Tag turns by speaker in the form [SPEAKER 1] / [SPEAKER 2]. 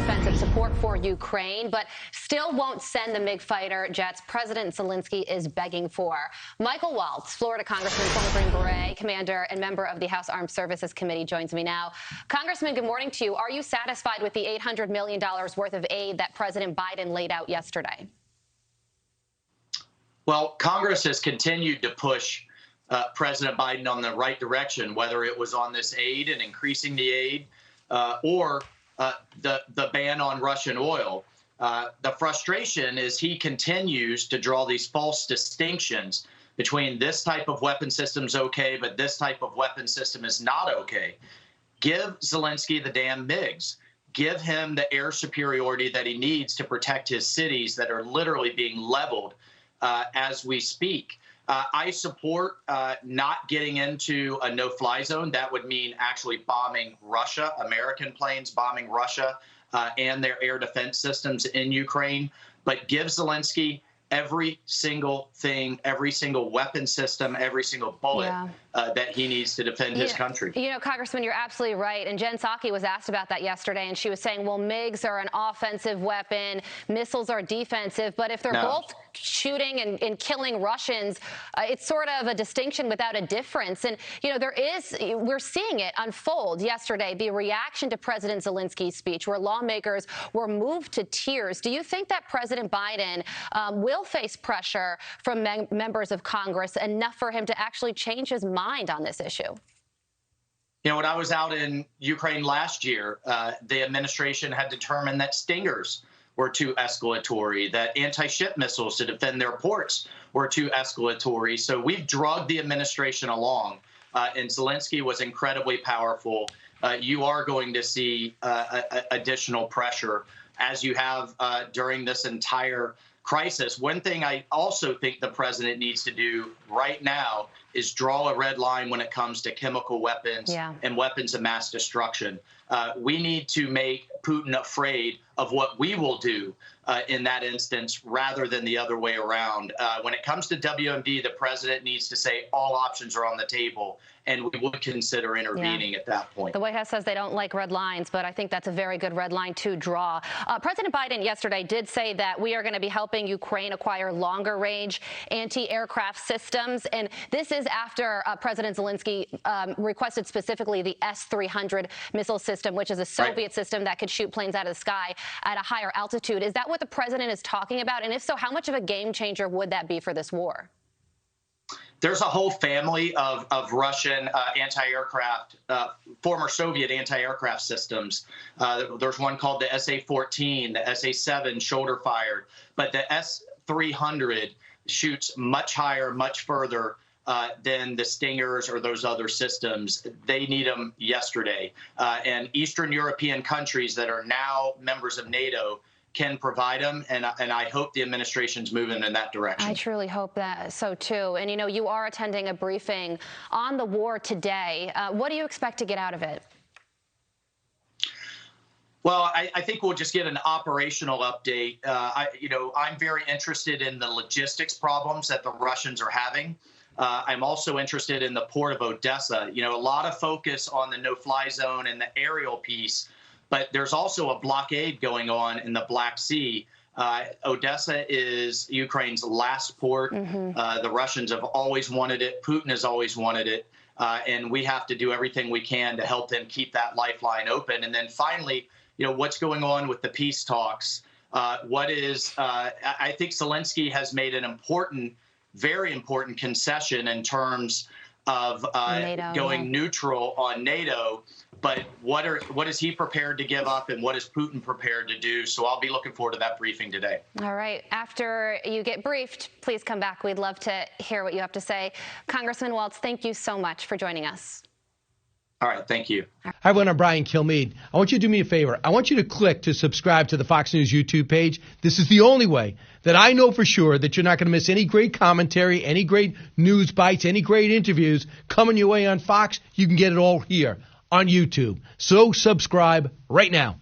[SPEAKER 1] defensive support for Ukraine, but still won't send the MiG fighter jets President Zelensky is begging for. Michael Waltz, Florida Congressman, former Green Beret commander, and member of the House Armed Services Committee, joins me now. Congressman, good morning to you. Are you satisfied with the $800 million worth of aid that President Biden laid out yesterday?
[SPEAKER 2] Well, Congress has continued to push President Biden on the right direction, whether it was on this aid and increasing the aid or the ban on Russian oil. The frustration is he continues to draw these false distinctions between this type of weapon system is okay, but this type of weapon system is not okay. Give Zelensky the damn MiGs. Give him the air superiority that he needs to protect his cities that are literally being leveled as we speak. I support not getting into a no-fly zone. That would mean actually bombing Russia, American planes bombing Russia and their air defense systems in Ukraine. But give Zelensky every single thing, every single weapon system, every single bullet that he needs to defend his country.
[SPEAKER 1] You know, Congressman, you're absolutely right. And Jen Psaki was asked about that yesterday, and she was saying, well, MiGs are an offensive weapon, missiles are defensive. But if they're both shooting and killing Russians, it's sort of a distinction without a difference. And, you know, we're seeing it unfold yesterday, the reaction to President Zelensky's speech, where lawmakers were moved to tears. Do you think that President Biden will face pressure from members of Congress enough for him to actually change his mind on this issue?
[SPEAKER 2] You know, when I was out in Ukraine last year, the administration had determined that Stingers were too escalatory, that anti-ship missiles to defend their ports were too escalatory. So we've drugged the administration along, and Zelensky was incredibly powerful. You are going to see additional pressure, as you have during this entire crisis. One thing I also think the president needs to do right now is draw a red line when it comes to chemical weapons and weapons of mass destruction. We need to make Putin afraid of what we will do in that instance rather than the other way around. When it comes to WMD, the president needs to say all options are on the table, and we would consider intervening at that point.
[SPEAKER 1] The White House says they don't like red lines, but I think that's a very good red line to draw. President Biden yesterday did say that we are going to be helping Ukraine acquire longer-range anti-aircraft systems, and this is after President Zelensky requested specifically the S-300 missile system, which is a Soviet system that could shoot planes out of the sky at a higher altitude. Is that what the president is talking about? And if so, how much of a game changer would that be for this war?
[SPEAKER 2] There's a whole family of Russian anti-aircraft, former Soviet anti-aircraft systems. There's one called the SA-14, the SA-7 shoulder-fired, but the S-300 shoots much higher, much further than the Stingers or those other systems. They need them yesterday. And Eastern European countries that are now members of NATO can provide them, and I hope the administration's moving in that direction.
[SPEAKER 1] I truly hope that so too. And you know, you are attending a briefing on the war today. What do you expect to get out of it?
[SPEAKER 2] Well, I think we'll just get an operational update. I'm very interested in the logistics problems that the Russians are having. I'm also interested in the port of Odessa. You know, a lot of focus on the no-fly zone and the aerial piece, but there's also a blockade going on in the Black Sea. Odessa is Ukraine's last port. The Russians have always wanted it. Putin has always wanted it. And we have to do everything we can to help them keep that lifeline open. And then finally, you know, what's going on with the peace talks? I think Zelensky has made an important, very important concession in terms of going neutral on NATO. But what is he prepared to give up, and what is Putin prepared to do? So I'll be looking forward to that briefing today.
[SPEAKER 1] All right. After you get briefed, please come back. We'd love to hear what you have to say. Congressman Waltz, thank you so much for joining us.
[SPEAKER 2] All right. Thank you.
[SPEAKER 3] Hi, everyone. I'm Brian Kilmeade. I want you to do me a favor. I want you to click to subscribe to the Fox News YouTube page. This is the only way that I know for sure that you're not going to miss any great commentary, any great news bites, any great interviews coming your way on Fox. You can get it all here on YouTube. So subscribe right now.